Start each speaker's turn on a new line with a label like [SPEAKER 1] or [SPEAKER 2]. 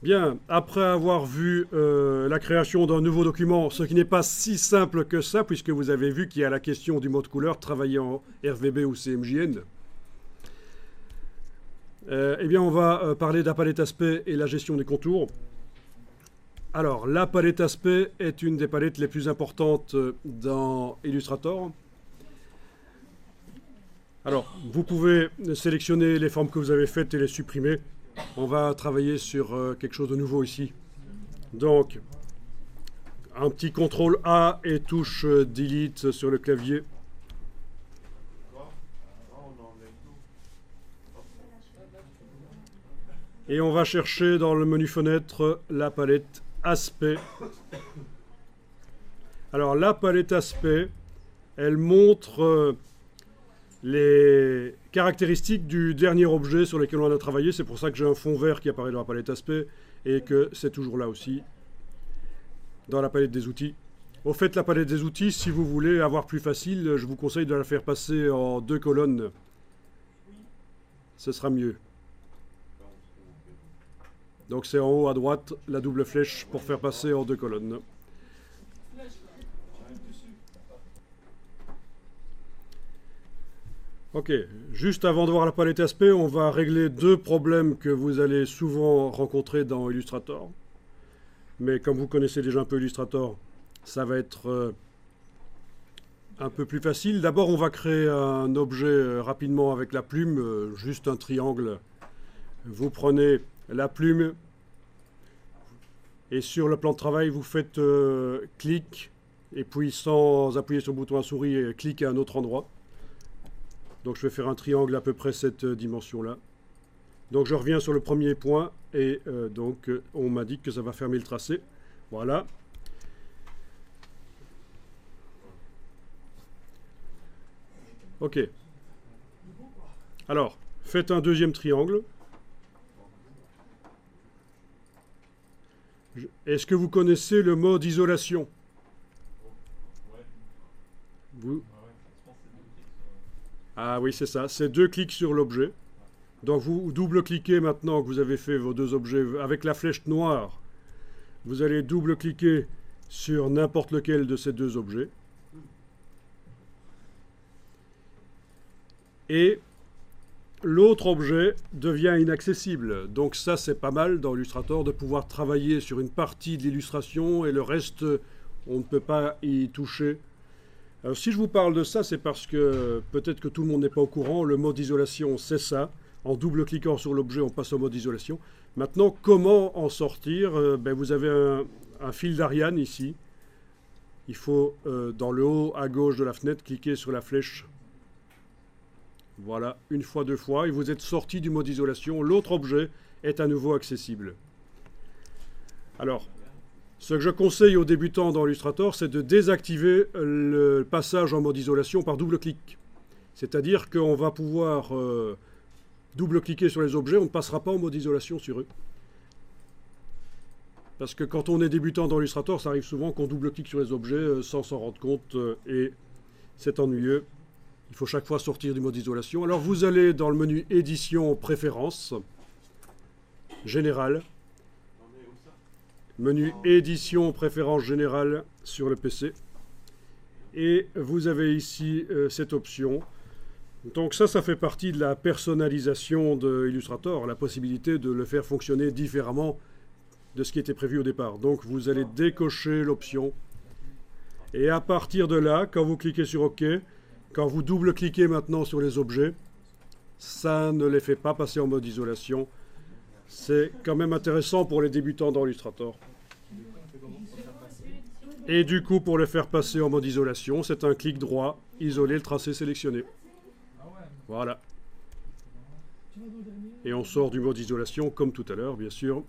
[SPEAKER 1] Bien, après avoir vu la création d'un nouveau document, ce qui n'est pas si simple que ça, puisque vous avez vu qu'il y a la question du mode couleur travaillé en RVB ou CMJN, eh bien on va parler de la palette aspect et la gestion des contours. Alors, la palette aspect est une des palettes les plus importantes dans Illustrator. Alors, vous pouvez sélectionner les formes que vous avez faites et les supprimer. On va travailler sur quelque chose de nouveau ici. Donc, un petit CTRL A et touche Delete sur le clavier. Et on va chercher dans le menu fenêtre la palette aspect. Alors, la palette aspect, elle montre les caractéristiques du dernier objet sur lequel on a travaillé. C'est pour ça que j'ai un fond vert qui apparaît dans la palette aspect et que c'est toujours là aussi dans la palette des outils. Au fait, la palette des outils, si vous voulez avoir plus facile, je vous conseille de la faire passer en 2 colonnes. Ce sera mieux. Donc c'est en haut à droite la double flèche pour faire passer en 2 colonnes. Ok, juste avant de voir la palette aspect, on va régler 2 problèmes que vous allez souvent rencontrer dans Illustrator. Mais comme vous connaissez déjà un peu Illustrator, ça va être un peu plus facile. D'abord, on va créer un objet rapidement avec la plume, juste un triangle. Vous prenez la plume et sur le plan de travail, vous faites clic et puis sans appuyer sur le bouton à souris, clic à un autre endroit. Donc je vais faire un triangle à peu près cette dimension-là. Donc je reviens sur le premier point et donc on m'indique que ça va fermer le tracé. Voilà. Ok. Alors, faites un deuxième triangle. Est-ce que vous connaissez le mode isolation? Vous... Ah oui, c'est ça. C'est 2 clics sur l'objet. Donc vous double-cliquez maintenant que vous avez fait vos 2 objets avec la flèche noire. Vous allez double-cliquer sur n'importe lequel de ces 2 objets. Et l'autre objet devient inaccessible. Donc ça, c'est pas mal dans Illustrator de pouvoir travailler sur une partie de l'illustration et le reste, on ne peut pas y toucher. Alors si je vous parle de ça, c'est parce que peut-être que tout le monde n'est pas au courant. Le mode isolation, c'est ça. En double-cliquant sur l'objet, on passe au mode isolation. Maintenant, comment en sortir? Vous avez un fil d'Ariane ici. Il faut, dans le haut à gauche de la fenêtre, cliquer sur la flèche. Voilà, une fois, 2 fois, et vous êtes sorti du mode isolation. L'autre objet est à nouveau accessible. Alors, ce que je conseille aux débutants dans Illustrator, c'est de désactiver le passage en mode isolation par double-clic. C'est-à-dire qu'on va pouvoir double-cliquer sur les objets, on ne passera pas en mode isolation sur eux. Parce que quand on est débutant dans Illustrator, ça arrive souvent qu'on double-clique sur les objets sans s'en rendre compte et c'est ennuyeux. Il faut chaque fois sortir du mode isolation. Alors vous allez dans le menu Édition, Préférences, Général. Menu Édition, Préférences générales sur le PC. Et vous avez ici cette option. Donc ça fait partie de la personnalisation de Illustrator, la possibilité de le faire fonctionner différemment de ce qui était prévu au départ. Donc vous allez décocher l'option. Et à partir de là, quand vous cliquez sur OK, quand vous double-cliquez maintenant sur les objets, ça ne les fait pas passer en mode isolation. C'est quand même intéressant pour les débutants dans Illustrator. Et du coup, pour le faire passer en mode isolation, c'est un clic droit, isoler le tracé sélectionné. Voilà. Et on sort du mode isolation comme tout à l'heure, bien sûr.